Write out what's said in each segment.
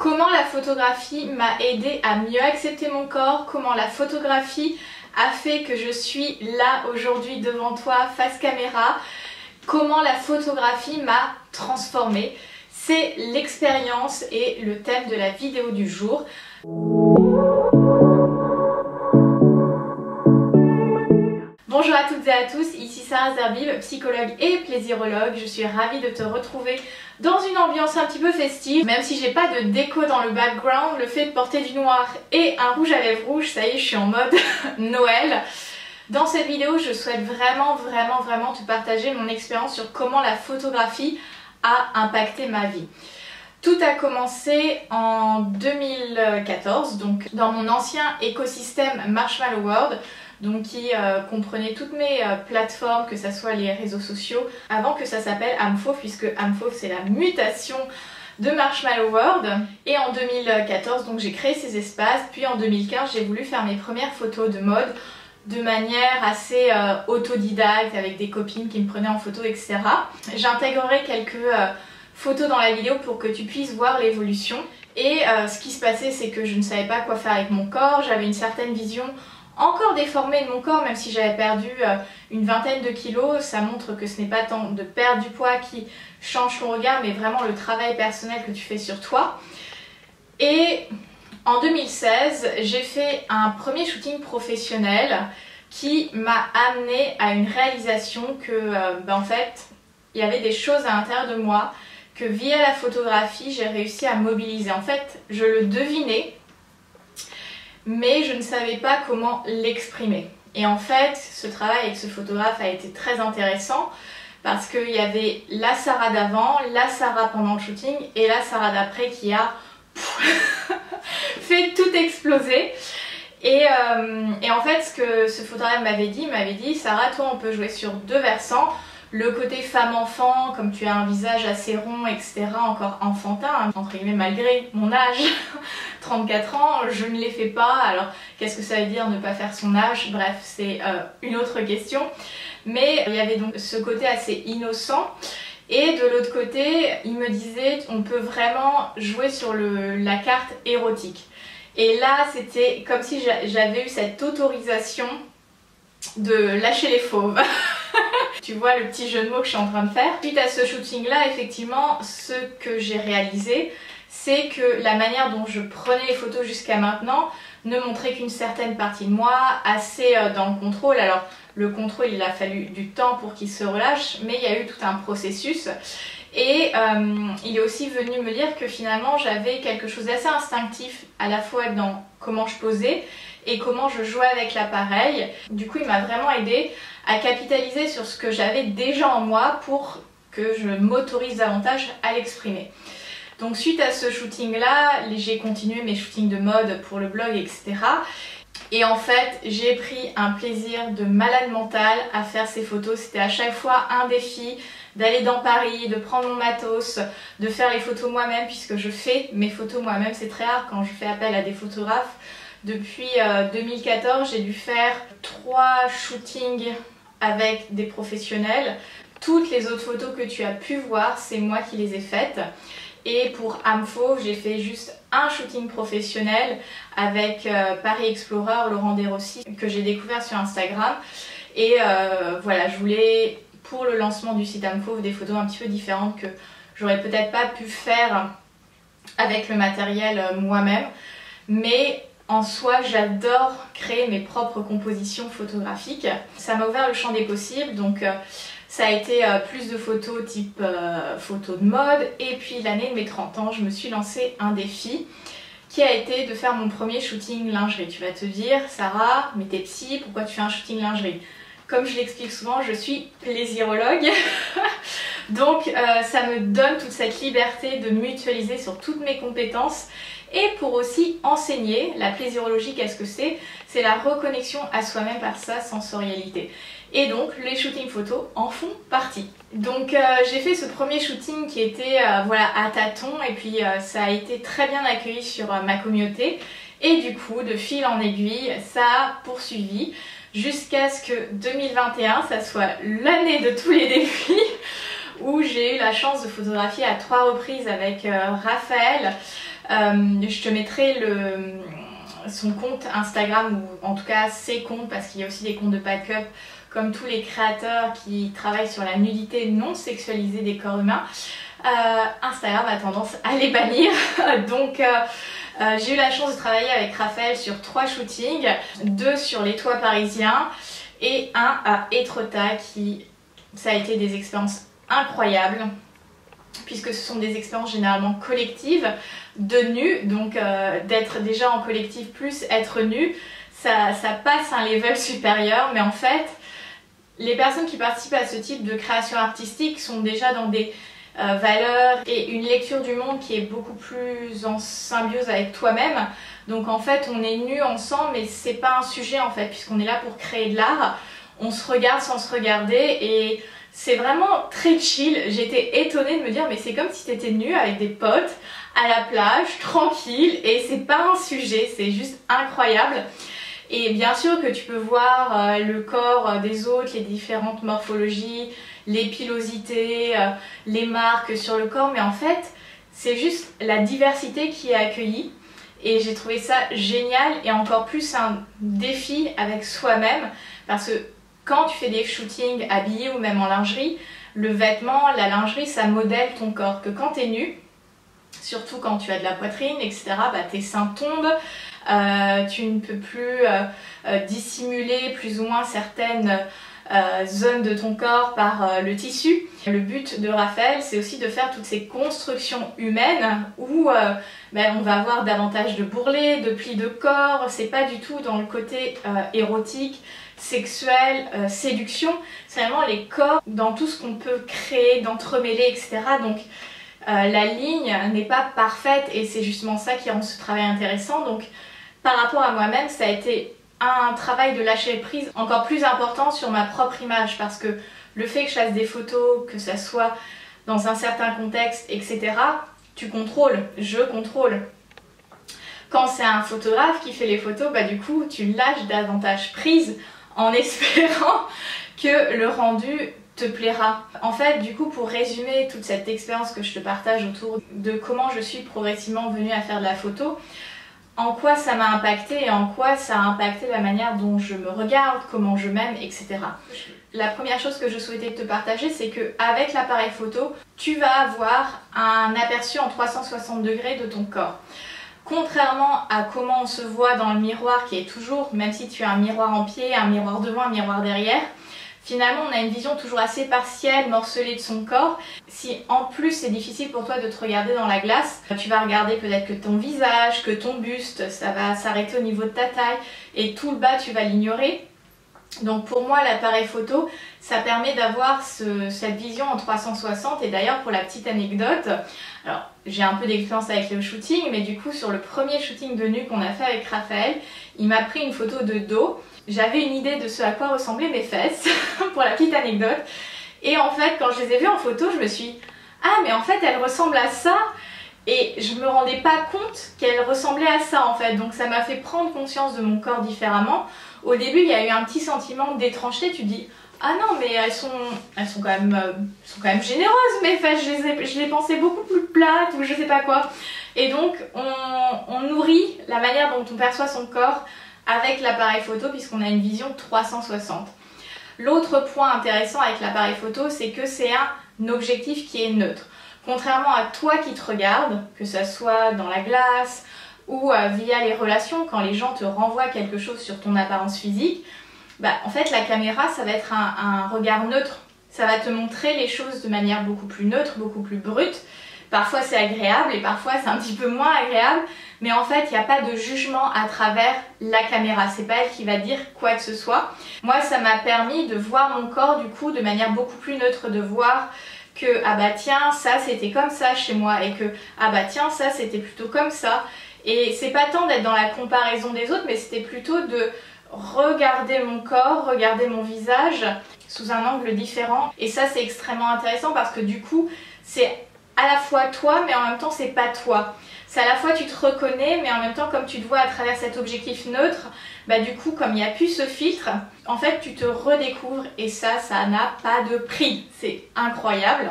comment la photographie m'a aidé à mieux accepter mon corps, comment la photographie a fait que je suis là aujourd'hui devant toi face caméra, comment la photographie m'a transformée. C'est l'expérience et le thème de la vidéo du jour. Bonjour à toutes et à tous, ici Sarah Zerbib, psychologue et plaisirologue. Je suis ravie de te retrouver dans une ambiance un petit peu festive. Même si j'ai pas de déco dans le background, le fait de porter du noir et un rouge à lèvres rouge, ça y est, je suis en mode Noël. Dans cette vidéo, je souhaite vraiment te partager mon expérience sur comment la photographie a impacté ma vie. Tout a commencé en 2014, donc dans mon ancien écosystème Marshmallow World, donc qui comprenait toutes mes plateformes, que ce soit les réseaux sociaux, avant que ça s'appelle Amphov, puisque Amphov c'est la mutation de Marshmallow World. Et en 2014, donc j'ai créé ces espaces, puis en 2015, j'ai voulu faire mes premières photos de mode de manière assez autodidacte, avec des copines qui me prenaient en photo, etc. J'intégrerai quelques photos dans la vidéo pour que tu puisses voir l'évolution. Et ce qui se passait, c'est que je ne savais pas quoi faire avec mon corps, j'avais une certaine vision encore déformée de mon corps, même si j'avais perdu une vingtaine de kilos. Ça montre que ce n'est pas tant de perdre du poids qui change ton regard, mais vraiment le travail personnel que tu fais sur toi. Et en 2016, j'ai fait un premier shooting professionnel qui m'a amené à une réalisation que, en fait, il y avait des choses à l'intérieur de moi que via la photographie, j'ai réussi à mobiliser. En fait, je le devinais, mais je ne savais pas comment l'exprimer. Et en fait, ce travail avec ce photographe a été très intéressant parce qu'il y avait la Sarah d'avant, la Sarah pendant le shooting et la Sarah d'après qui a fait tout exploser. Et en fait, ce que ce photographe m'avait dit, Sarah, toi on peut jouer sur deux versants. Le côté femme-enfant, comme tu as un visage assez rond, etc., encore enfantin, entre guillemets, malgré mon âge, 34 ans, je ne les fais pas. Alors, qu'est-ce que ça veut dire ne pas faire son âge? Bref, c'est une autre question. Mais il y avait donc ce côté assez innocent. Et de l'autre côté, il me disait, on peut vraiment jouer sur la carte érotique. Et là, c'était comme si j'avais eu cette autorisation de lâcher les fauves. Tu vois le petit jeu de mots que je suis en train de faire. Suite à ce shooting là, effectivement, ce que j'ai réalisé, c'est que la manière dont je prenais les photos jusqu'à maintenant ne montrait qu'une certaine partie de moi, assez dans le contrôle. Alors le contrôle, il a fallu du temps pour qu'il se relâche, mais il y a eu tout un processus. Et il est aussi venu me dire que finalement j'avais quelque chose d'assez instinctif à la fois dans comment je posais et comment je jouais avec l'appareil. Du coup, il m'a vraiment aidé à capitaliser sur ce que j'avais déjà en moi pour que je m'autorise davantage à l'exprimer. Donc suite à ce shooting là, j'ai continué mes shootings de mode pour le blog, etc. Et en fait, j'ai pris un plaisir de malade mental à faire ces photos. C'était à chaque fois un défi d'aller dans Paris, de prendre mon matos, de faire les photos moi-même, puisque je fais mes photos moi-même. C'est très rare quand je fais appel à des photographes. Depuis 2014, j'ai dû faire 3 shootings avec des professionnels. Toutes les autres photos que tu as pu voir, c'est moi qui les ai faites. Et pour Amphov, j'ai fait juste un shooting professionnel avec Paris Explorer, Laurent Desrossi, que j'ai découvert sur Instagram. Et voilà, je voulais, pour le lancement du site Amphov, des photos un petit peu différentes que j'aurais peut-être pas pu faire avec le matériel moi-même. Mais en soi, j'adore créer mes propres compositions photographiques. Ça m'a ouvert le champ des possibles, donc ça a été plus de photos type photos de mode. Et puis l'année de mes 30 ans, je me suis lancé un défi qui a été de faire mon premier shooting lingerie. Tu vas te dire, Sarah, mais t'es psy, pourquoi tu fais un shooting lingerie? Comme je l'explique souvent, je suis plaisirologue. Donc ça me donne toute cette liberté de mutualiser sur toutes mes compétences et pour aussi enseigner. La plaisirologie, qu'est-ce que c'est? C'est la reconnexion à soi-même par sa sensorialité. Et donc les shootings photos en font partie. Donc j'ai fait ce premier shooting qui était voilà, à tâtons, et puis ça a été très bien accueilli sur ma communauté. Et du coup, de fil en aiguille, ça a poursuivi jusqu'à ce que 2021, ça soit l'année de tous les défis, où j'ai eu la chance de photographier à 3 reprises avec Raphaël, Je te mettrai son compte Instagram, ou en tout cas ses comptes, parce qu'il y a aussi des comptes de pack-up, comme tous les créateurs qui travaillent sur la nudité non sexualisée des corps humains. Instagram a tendance à les bannir. Donc j'ai eu la chance de travailler avec Raphaël sur 3 shootings, 2 sur les toits parisiens et 1 à Étretat, ça a été des expériences incroyables, puisque ce sont des expériences généralement collectives de nu, donc d'être déjà en collectif plus être nu, ça passe un level supérieur. Mais en fait, les personnes qui participent à ce type de création artistique sont déjà dans des valeurs et une lecture du monde qui est beaucoup plus en symbiose avec toi-même. Donc en fait, on est nus ensemble, mais c'est pas un sujet en fait, puisqu'on est là pour créer de l'art. On se regarde sans se regarder et c'est vraiment très chill. J'étais étonnée de me dire mais c'est comme si t'étais nue avec des potes à la plage, tranquille, et c'est pas un sujet, c'est juste incroyable. Et bien sûr que tu peux voir le corps des autres, les différentes morphologies, les pilosités, les marques sur le corps, mais en fait c'est juste la diversité qui est accueillie. Et j'ai trouvé ça génial, et encore plus un défi avec soi-même, parce que quand tu fais des shootings habillés ou même en lingerie, le vêtement, la lingerie, ça modèle ton corps. Que quand tu es nu, surtout quand tu as de la poitrine, etc., tes seins tombent, tu ne peux plus dissimuler plus ou moins certaines zones de ton corps par le tissu. Le but de Raphaël, c'est aussi de faire toutes ces constructions humaines où on va avoir davantage de bourrelets, de plis de corps. C'est pas du tout dans le côté érotique, sexuel, séduction. C'est vraiment les corps dans tout ce qu'on peut créer, d'entremêler, etc. Donc la ligne n'est pas parfaite, et c'est justement ça qui rend ce travail intéressant. Donc par rapport à moi-même, ça a été un travail de lâcher prise encore plus important sur ma propre image, parce que le fait que je fasse des photos, que ça soit dans un certain contexte, etc., tu contrôles, je contrôle. Quand c'est un photographe qui fait les photos, du coup tu lâches davantage prise en espérant que le rendu te plaira. En fait, du coup, pour résumer toute cette expérience que je te partage autour de comment je suis progressivement venue à faire de la photo, en quoi ça m'a impacté et en quoi ça a impacté la manière dont je me regarde, comment je m'aime, etc. La première chose que je souhaitais te partager, c'est qu'avec l'appareil photo, tu vas avoir un aperçu en 360 degrés de ton corps. Contrairement à comment on se voit dans le miroir, qui est toujours, même si tu as un miroir en pied, un miroir devant, un miroir derrière, finalement on a une vision toujours assez partielle, morcelée de son corps. Si en plus c'est difficile pour toi de te regarder dans la glace, tu vas regarder peut-être que ton visage, que ton buste, ça va s'arrêter au niveau de ta taille, et tout le bas tu vas l'ignorer. Donc pour moi, l'appareil photo, ça permet d'avoir cette vision en 360. Et d'ailleurs, pour la petite anecdote, alors j'ai un peu d'expérience avec le shooting, mais du coup sur le premier shooting de nu qu'on a fait avec Raphaël, il m'a pris une photo de dos. J'avais une idée de ce à quoi ressemblaient mes fesses, pour la petite anecdote. Et en fait, quand je les ai vues en photo, je me suis dit « Ah, mais en fait, elles ressemblent à ça !» Et je me rendais pas compte qu'elles ressemblaient à ça en fait. Donc ça m'a fait prendre conscience de mon corps différemment. Au début, il y a eu un petit sentiment d'étrangeté. Tu te dis « Ah non, mais elles sont quand même généreuses mes fesses, je les pensais beaucoup plus plates ou je sais pas quoi. » Et donc on nourrit la manière dont on perçoit son corps avec l'appareil photo, puisqu'on a une vision 360. L'autre point intéressant avec l'appareil photo, c'est que c'est un objectif qui est neutre. Contrairement à toi qui te regardes, que ce soit dans la glace ou via les relations, quand les gens te renvoient quelque chose sur ton apparence physique, en fait la caméra, ça va être un regard neutre. Ça va te montrer les choses de manière beaucoup plus neutre, beaucoup plus brute. Parfois c'est agréable et parfois c'est un petit peu moins agréable, mais en fait il n'y a pas de jugement à travers la caméra, c'est pas elle qui va dire quoi que ce soit. Moi ça m'a permis de voir mon corps du coup de manière beaucoup plus neutre, de voir que ah bah tiens ça c'était comme ça chez moi, et que ah bah tiens ça c'était plutôt comme ça. Et c'est pas tant d'être dans la comparaison des autres, mais c'était plutôt de regarder mon corps, regarder mon visage sous un angle différent. Et ça c'est extrêmement intéressant parce que du coup c'est à la fois toi, mais en même temps c'est pas toi. C'est à la fois tu te reconnais, mais en même temps comme tu te vois à travers cet objectif neutre, du coup comme il n'y a plus ce filtre, en fait tu te redécouvres, et ça n'a pas de prix. C'est incroyable.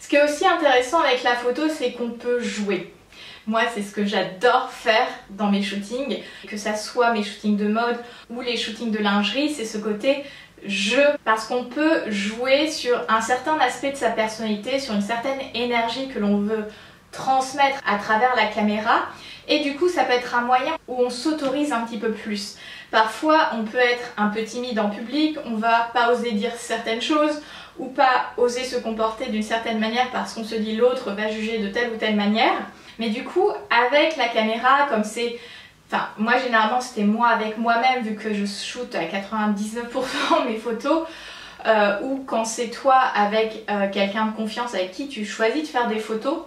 Ce qui est aussi intéressant avec la photo, c'est qu'on peut jouer. Moi, c'est ce que j'adore faire dans mes shootings, que ça soit mes shootings de mode ou les shootings de lingerie, c'est ce côté jeu, parce qu'on peut jouer sur un certain aspect de sa personnalité, sur une certaine énergie que l'on veut transmettre à travers la caméra, et du coup ça peut être un moyen où on s'autorise un petit peu plus. Parfois on peut être un peu timide en public, on va pas oser dire certaines choses ou pas oser se comporter d'une certaine manière parce qu'on se dit l'autre va juger de telle ou telle manière, mais du coup avec la caméra, comme c'est... Enfin, moi généralement c'était moi avec moi-même vu que je shoot à 99% mes photos, ou quand c'est toi avec quelqu'un de confiance avec qui tu choisis de faire des photos,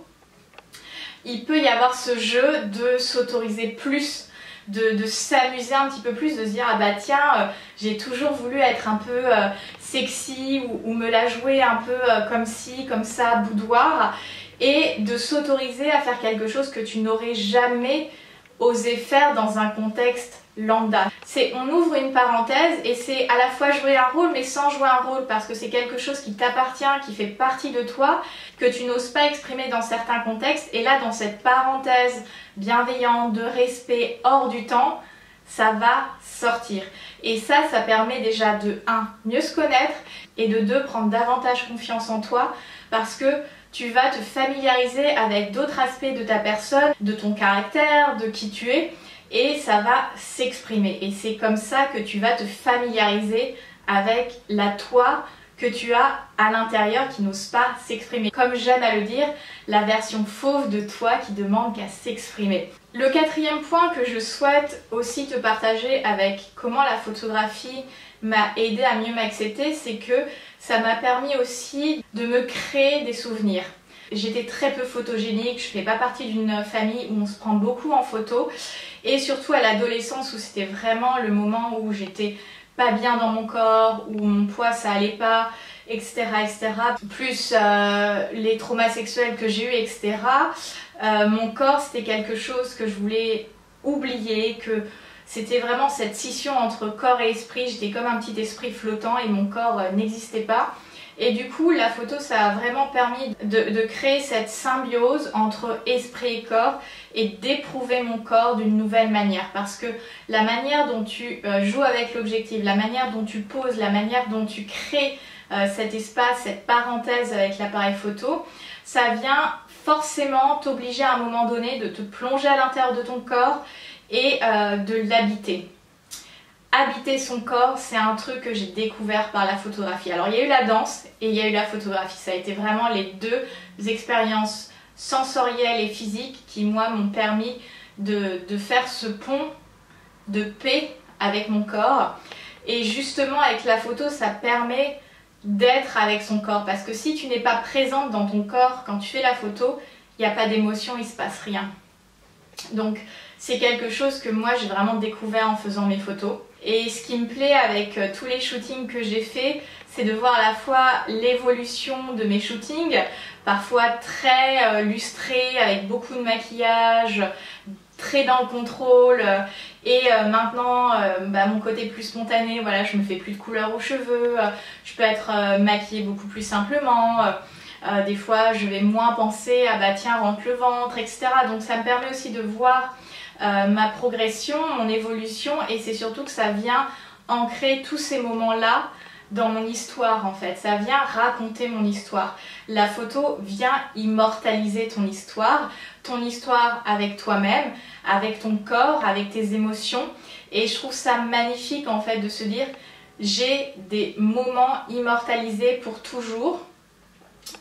il peut y avoir ce jeu de s'autoriser plus, de s'amuser un petit peu plus, de se dire ah bah tiens, j'ai toujours voulu être un peu sexy ou me la jouer un peu comme ci, comme ça, boudoir, et de s'autoriser à faire quelque chose que tu n'aurais jamais osé faire dans un contexte lambda. On ouvre une parenthèse et c'est à la fois jouer un rôle mais sans jouer un rôle, parce que c'est quelque chose qui t'appartient, qui fait partie de toi, que tu n'oses pas exprimer dans certains contextes, et là dans cette parenthèse bienveillante, de respect, hors du temps, ça va sortir. Et ça permet déjà de 1. Mieux se connaître, et de 2. Prendre davantage confiance en toi, parce que tu vas te familiariser avec d'autres aspects de ta personne, de ton caractère, de qui tu es, et ça va s'exprimer. Et c'est comme ça que tu vas te familiariser avec la toi que tu as à l'intérieur qui n'ose pas s'exprimer. Comme j'aime à le dire, la version fauve de toi qui demande qu'à s'exprimer. Le 4e point que je souhaite aussi te partager avec comment la photographie m'a aidé à mieux m'accepter, c'est que ça m'a permis aussi de me créer des souvenirs. J'étais très peu photogénique, je fais pas partie d'une famille où on se prend beaucoup en photo, et surtout à l'adolescence où c'était vraiment le moment où j'étais pas bien dans mon corps, où mon poids ça allait pas, etc. etc. Plus les traumas sexuels que j'ai eu, etc. Mon corps c'était quelque chose que je voulais oublier, que c'était vraiment cette scission entre corps et esprit. J'étais comme un petit esprit flottant et mon corps n'existait pas. Et du coup, la photo, ça a vraiment permis de créer cette symbiose entre esprit et corps et d'éprouver mon corps d'une nouvelle manière. Parce que la manière dont tu joues avec l'objectif, la manière dont tu poses, la manière dont tu crées cet espace, cette parenthèse avec l'appareil photo, ça vient forcément t'obliger à un moment donné de te plonger à l'intérieur de ton corps et de l'habiter. Habiter son corps, c'est un truc que j'ai découvert par la photographie. Alors il y a eu la danse et il y a eu la photographie. Ça a été vraiment les deux expériences sensorielles et physiques qui moi m'ont permis de faire ce pont de paix avec mon corps. Et justement avec la photo, ça permet d'être avec son corps. Parce que si tu n'es pas présente dans ton corps quand tu fais la photo, il n'y a pas d'émotion, il ne se passe rien. Donc c'est quelque chose que moi j'ai vraiment découvert en faisant mes photos. Et ce qui me plaît avec tous les shootings que j'ai fait, c'est de voir à la fois l'évolution de mes shootings, parfois très lustrés, avec beaucoup de maquillage, très dans le contrôle, et maintenant mon côté plus spontané, voilà, je me fais plus de couleur aux cheveux, je peux être maquillée beaucoup plus simplement. Des fois je vais moins penser à bah tiens rentre le ventre, etc. Donc ça me permet aussi de voir ma progression, mon évolution, et c'est surtout que ça vient ancrer tous ces moments-là dans mon histoire en fait. Ça vient raconter mon histoire. La photo vient immortaliser ton histoire avec toi-même, avec ton corps, avec tes émotions, et je trouve ça magnifique en fait de se dire j'ai des moments immortalisés pour toujours,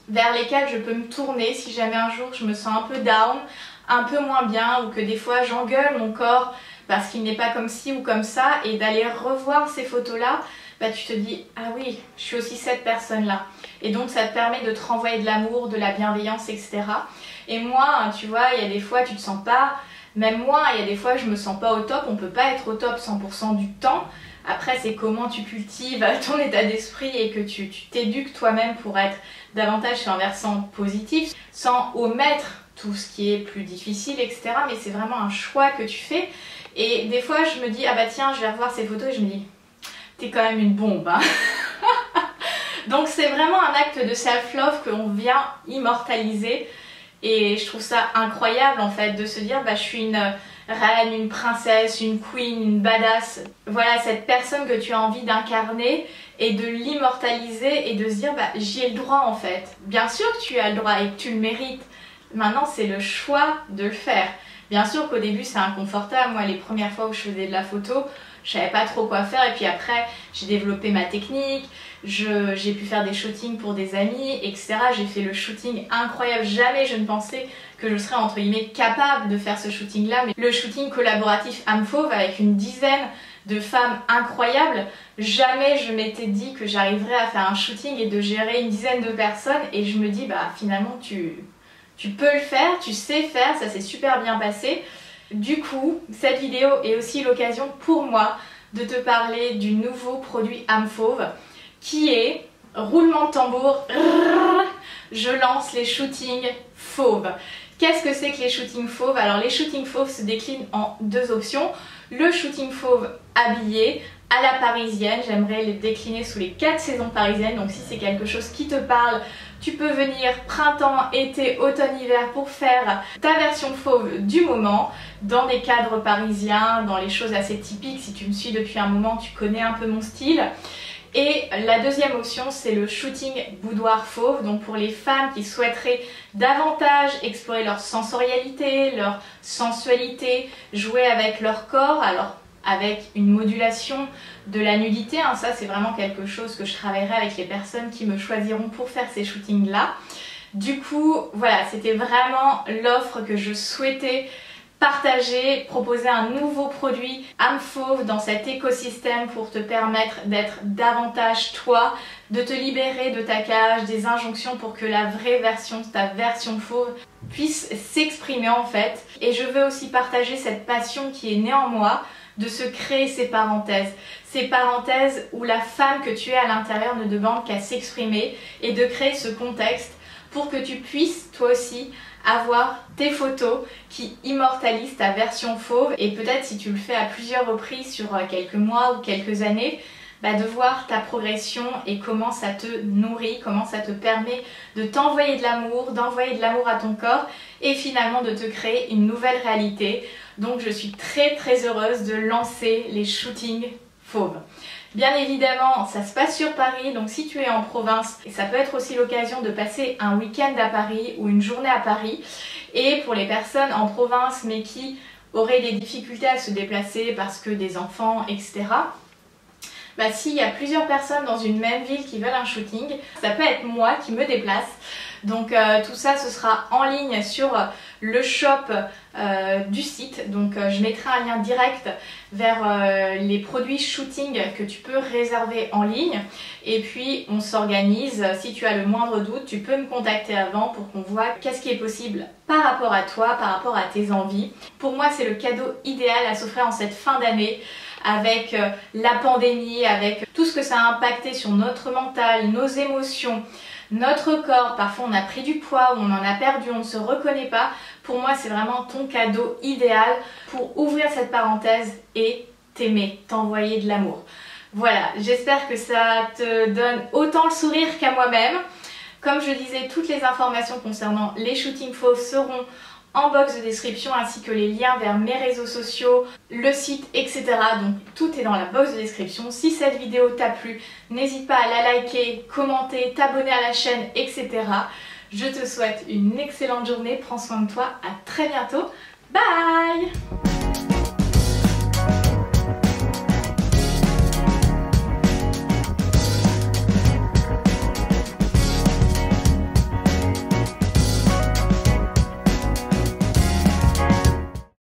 vers lesquels je peux me tourner si jamais un jour je me sens un peu down, un peu moins bien, ou que des fois j'engueule mon corps parce qu'il n'est pas comme ci ou comme ça, et d'aller revoir ces photos là, bah tu te dis ah oui, je suis aussi cette personne là, et donc ça te permet de te renvoyer de l'amour, de la bienveillance, etc. Et moi tu vois, il y a des fois tu te sens pas, même moi il y a des fois je me sens pas au top, on peut pas être au top 100% du temps. Après c'est comment tu cultives ton état d'esprit et que tu t'éduques toi-même pour être davantage sur un versant positif, sans omettre tout ce qui est plus difficile, etc. Mais c'est vraiment un choix que tu fais. Et des fois je me dis ah bah tiens je vais revoir ces photos et je me dis t'es quand même une bombe hein. Donc c'est vraiment un acte de self-love qu'on vient immortaliser, Et je trouve ça incroyable en fait de se dire bah je suis une reine, une princesse, une queen, une badass. Voilà cette personne que tu as envie d'incarner et de l'immortaliser et de se dire bah j'y ai le droit en fait. Bien sûr que tu as le droit et que tu le mérites. Maintenant c'est le choix de le faire. Bien sûr qu'au début c'est inconfortable. Moi les premières fois où je faisais de la photo, je savais pas trop quoi faire et puis après j'ai développé ma technique, j'ai pu faire des shootings pour des amis, etc. J'ai fait le shooting incroyable. Jamais je ne pensais que je serais entre guillemets capable de faire ce shooting là. Mais le shooting collaboratif âme fauve avec une dizaine de femmes incroyables, jamais je m'étais dit que j'arriverais à faire un shooting et de gérer une dizaine de personnes. Et je me dis bah finalement tu peux le faire, tu sais faire, ça s'est super bien passé. Du coup, cette vidéo est aussi l'occasion pour moi de te parler du nouveau produit âme fauve qui est, roulement de tambour, je lance les shootings fauves. Qu'est-ce que c'est que les shootings fauves? Alors les shootings fauves se déclinent en deux options. Le shooting fauve habillé à la parisienne, j'aimerais les décliner sous les 4 saisons parisiennes, donc si c'est quelque chose qui te parle, tu peux venir printemps, été, automne, hiver pour faire ta version fauve du moment, dans des cadres parisiens, dans les choses assez typiques. Si tu me suis depuis un moment, tu connais un peu mon style. Et la deuxième option, c'est le shooting boudoir fauve, donc pour les femmes qui souhaiteraient davantage explorer leur sensorialité, leur sensualité, jouer avec leur corps, alors avec une modulation de la nudité, hein, ça c'est vraiment quelque chose que je travaillerai avec les personnes qui me choisiront pour faire ces shootings là. Du coup voilà, c'était vraiment l'offre que je souhaitais partager, proposer un nouveau produit âme fauve dans cet écosystème pour te permettre d'être davantage toi, de te libérer de ta cage, des injonctions pour que la vraie version, ta version fauve puisse s'exprimer en fait. Et je veux aussi partager cette passion qui est née en moi de se créer ces parenthèses où la femme que tu es à l'intérieur ne demande qu'à s'exprimer et de créer ce contexte pour que tu puisses toi aussi avoir tes photos qui immortalisent ta version fauve et peut-être si tu le fais à plusieurs reprises sur quelques mois ou quelques années, bah de voir ta progression et comment ça te nourrit, comment ça te permet de t'envoyer de l'amour, d'envoyer de l'amour à ton corps et finalement de te créer une nouvelle réalité. Donc je suis très heureuse de lancer les shootings fauves. Bien évidemment, ça se passe sur Paris, donc si tu es en province, ça peut être aussi l'occasion de passer un week-end à Paris ou une journée à Paris. Et pour les personnes en province mais qui auraient des difficultés à se déplacer parce que des enfants, etc. Bah, s'il y a plusieurs personnes dans une même ville qui veulent un shooting, ça peut être moi qui me déplace. Donc tout ça ce sera en ligne sur le shop du site. Donc je mettrai un lien direct vers les produits shooting que tu peux réserver en ligne. Et puis on s'organise. Si tu as le moindre doute, tu peux me contacter avant pour qu'on voit qu'est-ce qui est possible par rapport à toi, par rapport à tes envies. Pour moi c'est le cadeau idéal à s'offrir en cette fin d'année. Avec la pandémie, avec tout ce que ça a impacté sur notre mental, nos émotions, notre corps, parfois on a pris du poids ou on en a perdu, on ne se reconnaît pas. Pour moi c'est vraiment ton cadeau idéal pour ouvrir cette parenthèse et t'aimer, t'envoyer de l'amour. Voilà, j'espère que ça te donne autant le sourire qu'à moi-même. Comme je disais, toutes les informations concernant les shootings fauves seront en box de description ainsi que les liens vers mes réseaux sociaux, le site, etc. Donc tout est dans la box de description. Si cette vidéo t'a plu, n'hésite pas à la liker, commenter, t'abonner à la chaîne, etc. Je te souhaite une excellente journée, prends soin de toi, à très bientôt, bye!